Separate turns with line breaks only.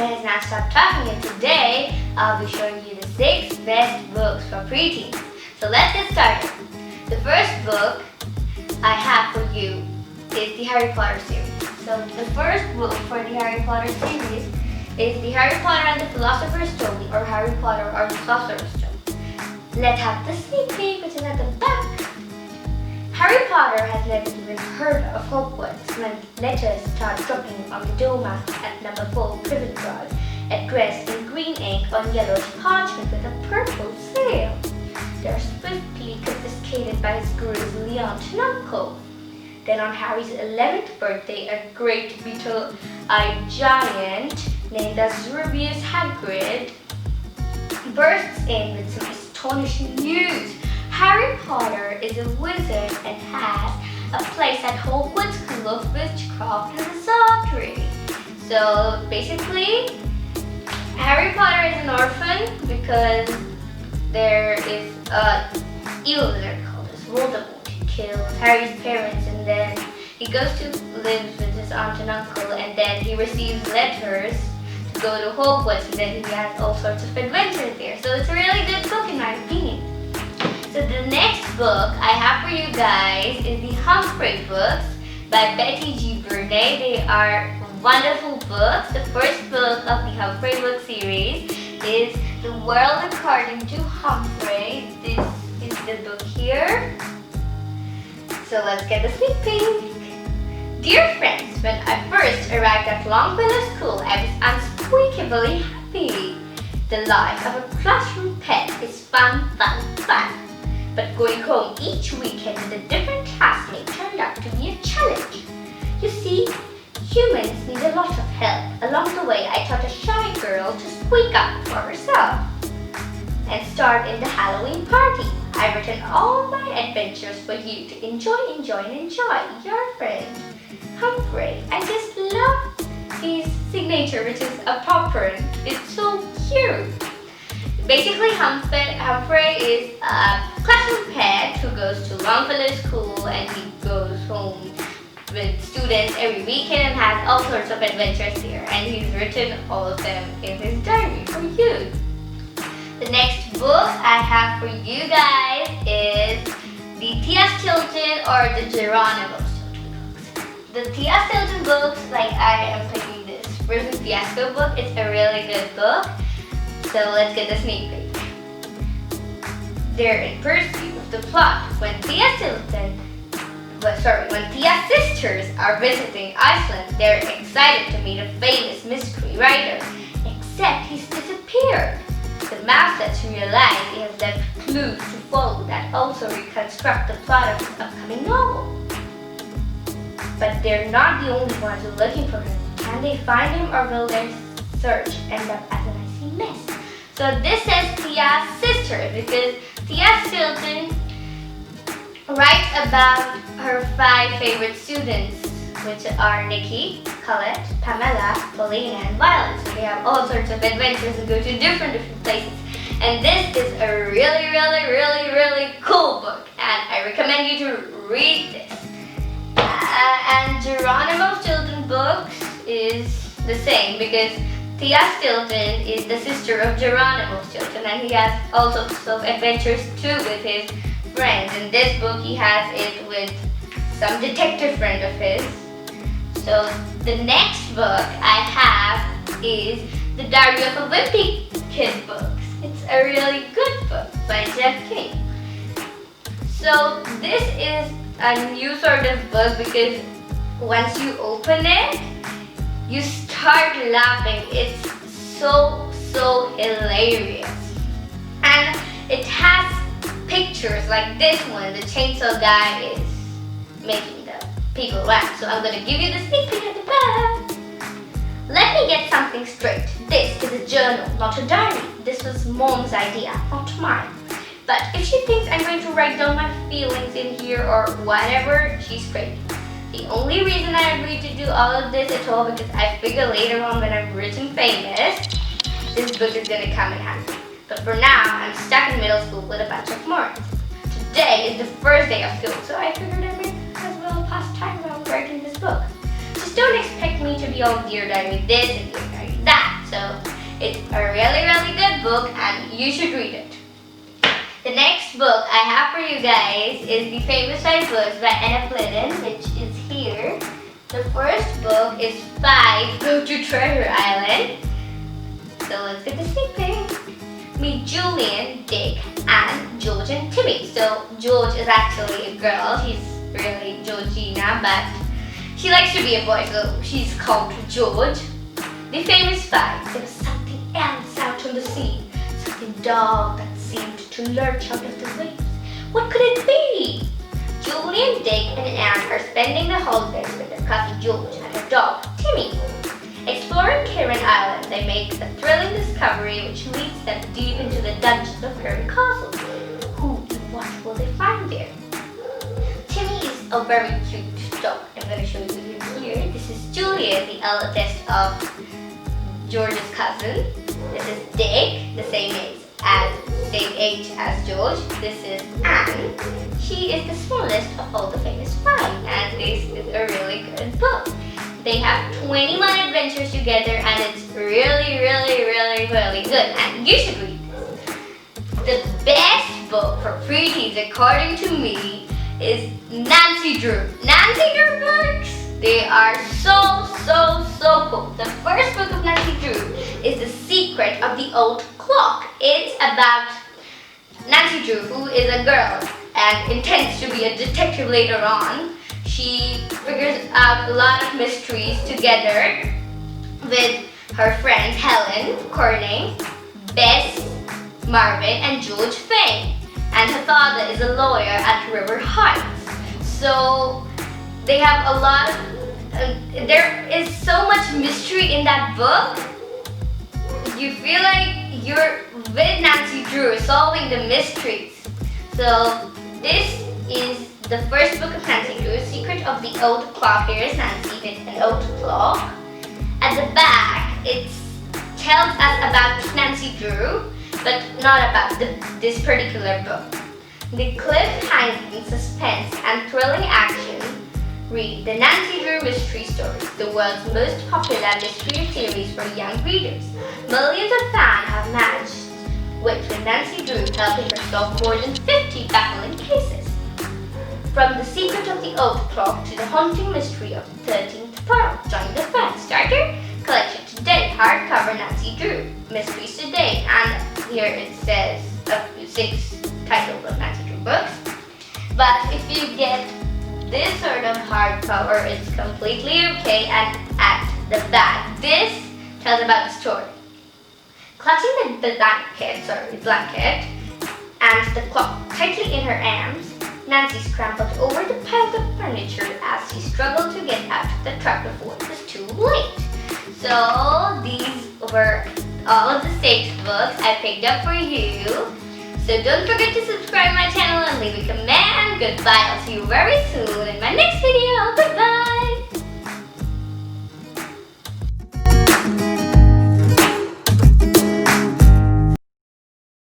has now stopped talking, and today I'll be showing you the 6 best books for preteens. So let's get started. The first book I have for you is the Harry Potter series. So the first book for the Harry Potter series is the Harry Potter and the Philosopher's Stone, or Harry Potter or the Sorcerer's Stone. Let's have the sneak peek, which is at the back. Harry Potter has never even heard of Hogwarts when letters start dropping on the doormat at number 4 Privet Drive, addressed in green ink on yellowish parchment with a purple seal. They are swiftly confiscated by his gurus Leon and Uncle. Then on Harry's 11th birthday, a great beetle-eyed giant named Azurbius Hagrid bursts in with some astonishing news. Harry Potter is a wizard and has a place at Hogwarts School of Witchcraft and Sorcery. So basically, Harry Potter is an orphan because there is a evil wizard called Voldemort. He kills Harry's parents, and then he goes to live with his aunt and uncle, and then he receives letters to go to Hogwarts, and then he has all sorts of adventures there. So it's a really good book in my opinion. So the next book I have for you guys is the Humphrey books by Betty G. Burnett. They are wonderful books. The first book of the Humphrey book series is The World According to Humphrey. This is the book here. So let's get the sneak peek. Dear friends, when I first arrived at Longfellow School, I was unspeakably happy. The life of a classroom pet is fun, fun, fun. But going home each weekend with a different classmate turned out to be a challenge. You see, humans need a lot of help. Along the way, I taught a shy girl to speak up for herself and start in the Halloween party. I've written all my adventures for you to enjoy. Your friend, Humphrey. I just love his signature, which is a paw print. It's so cute. Basically, Humphrey is a classroom pet who goes to Longfellow School, and he goes home with students every weekend and has all sorts of adventures here. And he's written all of them in his diary for you. The next book I have for you guys is the Thea Stilton or the Geronimo Stilton books. The Thea Stilton books, like I am picking this Prison Fiasco book, it's a really good book. So let's get the sneak peek. They're in pursuit of the plot when Thea sisters are visiting Iceland. They're excited to meet a famous mystery writer, except he's disappeared. The mouse that's realized he has left clues to follow that also reconstruct the plot of his upcoming novel. But they're not the only ones who are looking for him. Can they find him, or will their search end up as an icy mess? So this says Thea's sister because Thea Stilton writes about her 5 favorite students, which are Nikki, Colette, Pamela, Paulina, and Violet. So they have all sorts of adventures and go to different places. And this is a really cool book, and I recommend you to read this. And Geronimo Stilton books is the same because Thea Stilton is the sister of Geronimo Stilton, and he has all sorts of adventures too with his friends. In this book, he has it with some detective friend of his. So the next book I have is the Diary of a Wimpy Kid books. It's a really good book by Jeff King. So this is a new sort of book because once you open it, you start laughing. It's so hilarious. And it has pictures like this one. The chainsaw guy is making the people laugh. So I'm going to give you the sneak peek at the back. Let me get something straight. This is a journal, not a diary. This was Mom's idea, not mine. But if she thinks I'm going to write down my feelings in here or whatever, she's crazy. The only reason I agreed to do all of this at all because I figure later on when I'm rich and famous, this book is going to come in handy. But for now, I'm stuck in middle school with a bunch of morons. Today is the first day of school, so I figured I might as well pass time around writing this book. Just don't expect me to be all dear diary this and dear diary that. So it's a really, really good book and you should read it. The next book I have for you guys is The Famous 5 Books by Anna Flynn, which is here. The first book is 5 Go to Treasure Island. So let's get the sneak peek. Meet Julian, Dick, and George and Timmy. So George is actually a girl. She's really Georgina, but she likes to be a boy, so she's called George. The famous 5. There was something else out on the sea. Something dark that seemed to lurch out of the waves. What could it be? Julian, Dick, and Anne are spending the holidays with their cousin George and their dog, Timmy. Exploring Karen Island, they make a thrilling discovery which leads them deep into the dungeons of Karen Castle. Who and what will they find there? Timmy is a very cute dog. I'm going to show you him here. This is Julian, the eldest of George's cousin. This is Dick, the same age as George. This is Anne. She is the smallest of all the famous 5, and this is a really good book. They have 21 adventures together, and it's really, really, really, really good, and you should read this. The best book for preteens, according to me, is Nancy Drew. Nancy Drew books, they are so cool. The first book of Nancy Drew is The Secret of the Old Clock. It's about Nancy Drew, who is a girl and intends to be a detective later on. She figures out a lot of mysteries together with her friends Helen, Courtney, Bess, Marvin, and George Fane. And her father is a lawyer at River Heights. So they have a lot of, there is so much mystery in that book. You feel like you're with Nancy Drew solving the mysteries. So this is the first book of Nancy Drew, Secret of the Old Clock. Here is Nancy with an old clock. At the back, it tells us about Nancy Drew, but not about this particular book. The cliffhanging suspense and thrilling action. Read the Nancy Drew Mystery Stories, the world's most popular mystery series for young readers. Millions of fans have matched with Nancy Drew, helping her solve more than 50 baffling cases. From the secret of the old clock to the haunting mystery of the 13th pearl, join the fun. Starter collection today, hardcover Nancy Drew, mysteries today, and here it says 6 titles of Nancy Drew books. But if you get this sort of hardcover, it's completely okay, and at the back, this tells about the story. Clutching the blanket and the clock tightly in her arms, Nancy scrambled over the piles of furniture as she struggled to get out of the truck before it was too late. So these were all of the 6 books I picked up for you. So don't forget to subscribe to my channel and leave a comment. Goodbye. I'll see you very soon in my next video. Goodbye.